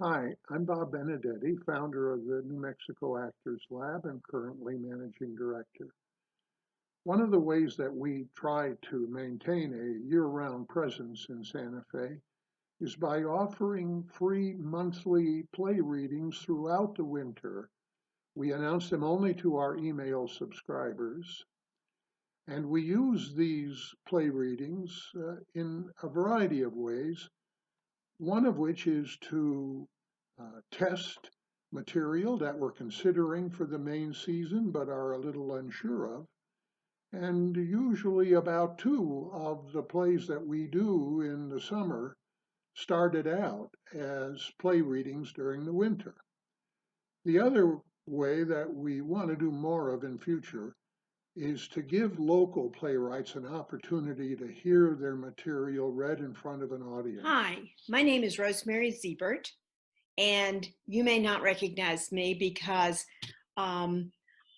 Hi, I'm Bob Benedetti, founder of the New Mexico Actors Lab and currently managing director. One of the ways that we try to maintain a year-round presence in Santa Fe is by offering free monthly play readings throughout the winter. We announce them only to our email subscribers, and we use these play readings in a variety of ways, one of which is to test material that we're considering for the main season but are a little unsure of. And usually about two of the plays that we do in the summer started out as play readings during the winter. The other way that we want to do more of in future is to give local playwrights an opportunity to hear their material read in front of an audience. Hi, my name is Rosemary Zibart, and you may not recognize me because I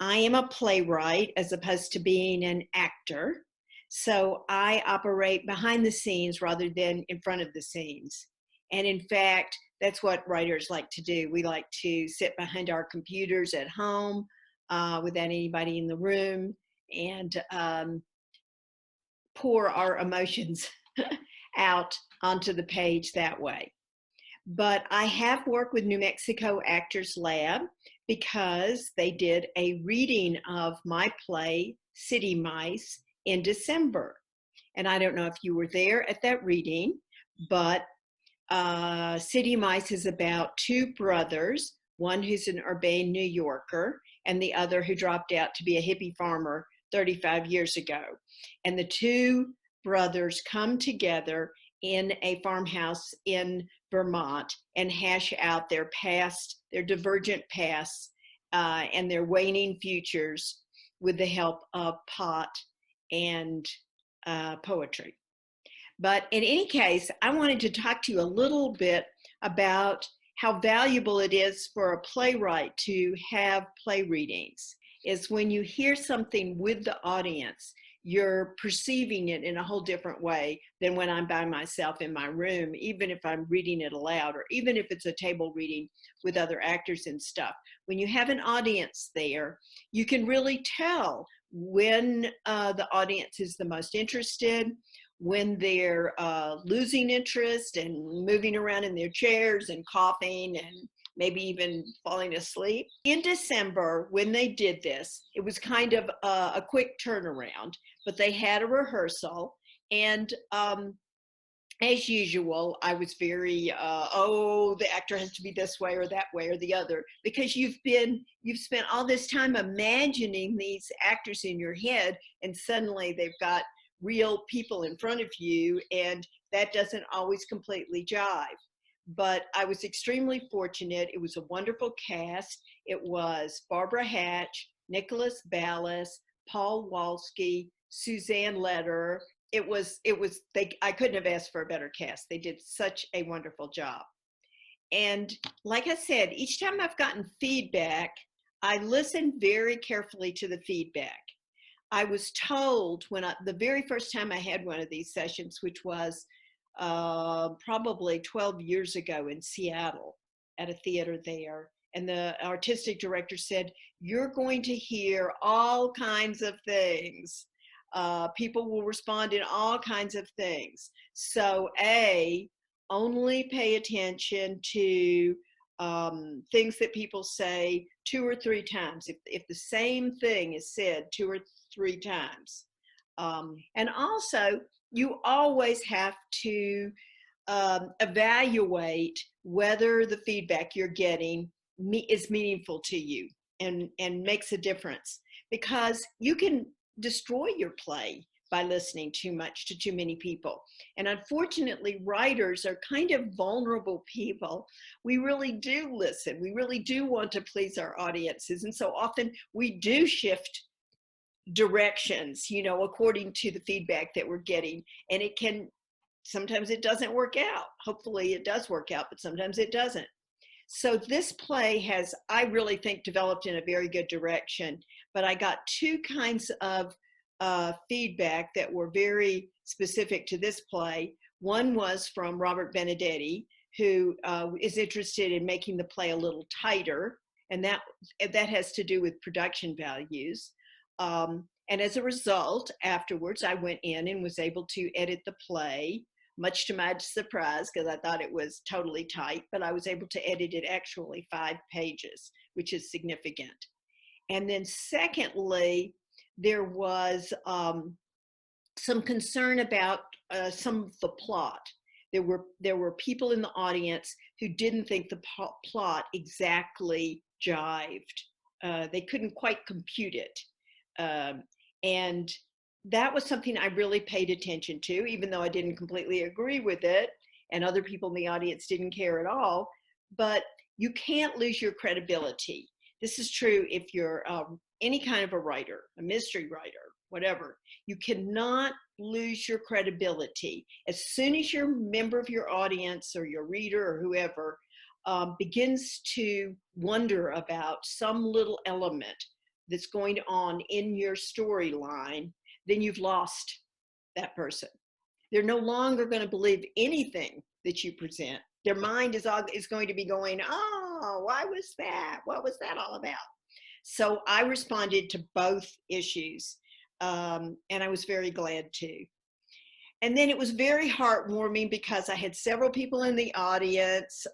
am a playwright as opposed to being an actor. So I operate behind the scenes rather than in front of the scenes. And in fact, that's what writers like to do. We like to sit behind our computers at home without anybody in the room and pour our emotions out onto the page that way. But I have worked with New Mexico Actors Lab because they did a reading of my play, City Mice, in December. And I don't know if you were there at that reading, but City Mice is about two brothers, one who's an urbane New Yorker and the other who dropped out to be a hippie farmer 35 years ago. And the two brothers come together in a farmhouse in Vermont and hash out their past, their divergent pasts, and their waning futures with the help of pot and poetry. But in any case, I wanted to talk to you a little bit about how valuable it is for a playwright to have play readings. Is when you hear something with the audience, you're perceiving it in a whole different way than when I'm by myself in my room, even if I'm reading it aloud, or even if it's a table reading with other actors and stuff. When you have an audience there, you can really tell when the audience is the most interested, when they're losing interest and moving around in their chairs and coughing and maybe even falling asleep. In December, when they did this, it was kind of a quick turnaround, but they had a rehearsal. And as usual, I was very, the actor has to be this way or that way or the other, because you've spent all this time imagining these actors in your head, and suddenly they've got real people in front of you, and that doesn't always completely jive. But I was extremely fortunate. It was a wonderful cast. It was Barbara Hatch, Nicholas Ballas, Paul Walsky, Suzanne Lederer. I couldn't have asked for a better cast. They did such a wonderful job. And like I said, each time I've gotten feedback, I listen very carefully to the feedback. I was told the very first time I had one of these sessions, which was probably 12 years ago in Seattle at a theater there. And the artistic director said, "You're going to hear all kinds of things. People will respond in all kinds of things. So only pay attention to things that people say 2 or 3 times. If the same thing is said 2 or 3 times. And also, you always have to evaluate whether the feedback you're getting is meaningful to you and makes a difference, because you can destroy your play by listening too much to too many people. And unfortunately, writers are kind of vulnerable people. We really do listen. We really do want to please our audiences. And so often we do shift directions, according to the feedback that we're getting. And sometimes it doesn't work out. Hopefully it does work out, but sometimes it doesn't. So this play has, I really think, developed in a very good direction. But I got 2 kinds of feedback that were very specific to this play. One was from Robert Benedetti, who is interested in making the play a little tighter, and that has to do with production values. And as a result, afterwards, I went in and was able to edit the play, much to my surprise, because I thought it was totally tight, but I was able to edit it actually 5 pages, which is significant. And then secondly, there was some concern about some of the plot. There were people in the audience who didn't think the plot exactly jived. They couldn't quite compute it. And that was something I really paid attention to, even though I didn't completely agree with it, and other people in the audience didn't care at all. But you can't lose your credibility. This is true if you're any kind of a writer, a mystery writer, whatever. You cannot lose your credibility. As soon as your member of your audience or your reader or whoever begins to wonder about some little element that's going on in your storyline, then you've lost that person. They're no longer going to believe anything that you present. Their mind is going to be going, oh, why was that? What was that all about? So I responded to both issues, and I was very glad to. And then it was very heartwarming because I had several people in the audience.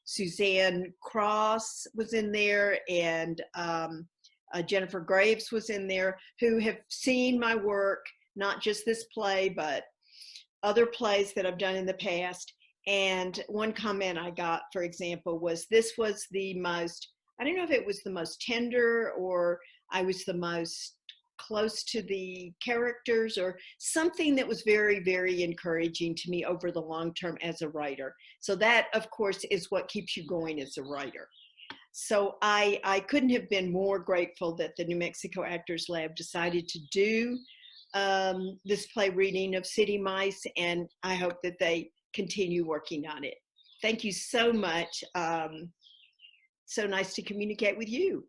Suzanne Cross was in there, and Jennifer Graves was in there, who have seen my work, not just this play, but other plays that I've done in the past. And one comment I got, for example, was this was the most, I don't know if it was the most tender or I was the most close to the characters or something that was very, very encouraging to me over the long term as a writer. So that, of course, is what keeps you going as a writer. So I couldn't have been more grateful that the New Mexico Actors Lab decided to do this play reading of City Mice, and I hope that they continue working on it. Thank you so much. So nice to communicate with you.